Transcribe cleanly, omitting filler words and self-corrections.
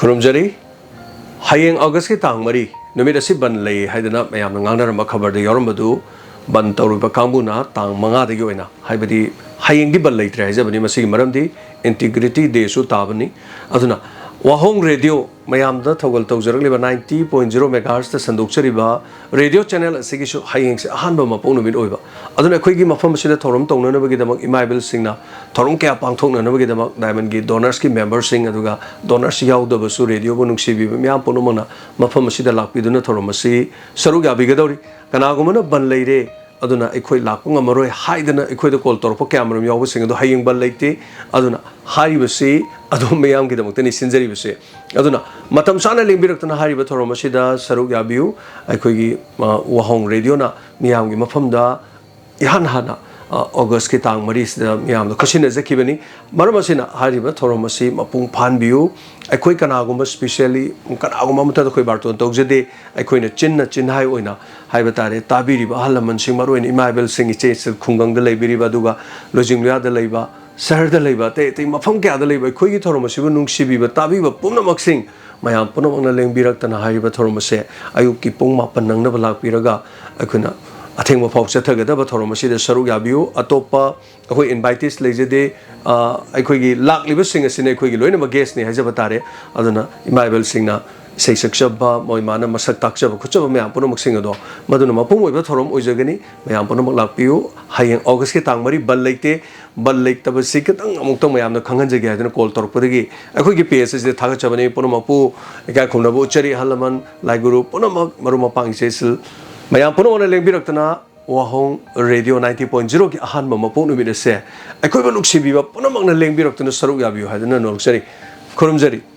Kurumjari, Hayang August ki tang mari, numit asi ban lay haidana mayam ngangnar makhabar de yorambadu ban tawruba kambuna tang manga de yoina haibadi hayang di ban Leitre haijabani masi maramdi integrity de su tabani aduna Wahong radio mayam da thawal tawjaraliba 90.0 megahertz ta sandukchariba radio channel asigi su hayang se ahanba mapong numit oiba aduna khoigi mafam sida thorum tongna nabagi damak imaibil singna thorum kya pangthokna nabagi damak diamond gi donors ki members sing aduga donors yaudaba su radio bu nungsibi myam ponumona mafam sida lakpiduna thorum asi saru ga bigadori kanagumana ban leire aduna ekhoi lakpunga maroi haidana ekhoi da call torpo camera yaw sing adu haying ban leite aduna haribase adu mayam gi damak tani sinjari base aduna matam sana lingbirakna hariba thorom asida saru ga biu ekhoi gi Wahong radio na miyam gi mafam da ihan hana August ki tang mari sida miyam da khasina zakibani maramasina hariba thorom asi mapung phan biu ekhoi kanaguma specially kanaguma mata khoi barton tawjade ekhoi na chinhai oina haiba tare tabiriba halaman sing maroin imaibel sing iche khungang da leibiriba duga lojinglia da leiba sahar da leiba te mafam kya da leiba ekhoi gi thorom asi bu nungsibiba tabiba pumnamak sing mayam punamakna lengbirakna hariba thorom ase ayuk ki pung mapan nangna balakpiraga ekhona atheng mafau chathagadaba thorom asida saru yabiu atopa akhoi invitees lejade akhoi gi lakliba sing asine akhoi gi loina ma guest ni hajaba tare aduna imaibel singna sei sakchaba moimana masak takchaba khuchaba mayam punamak sing ado maduna mapung oiba thorom oijagani mayam punamak lakpiu hayeng August ki tangmari bal leitaba sikatang amukta mayam na khangan jage hadana call torpodagi akhoi gi page se thagachabani punamakpu eka khumnabu chari halaman laiguru punamak maruma pang sesil mayam punamakna lengbirakna Wahong radio 90.0 ki ahanba mapong numit ase akhoi ba nuksibiba punamakna lengbirakna saru yabiu hadana nolsari kurumjari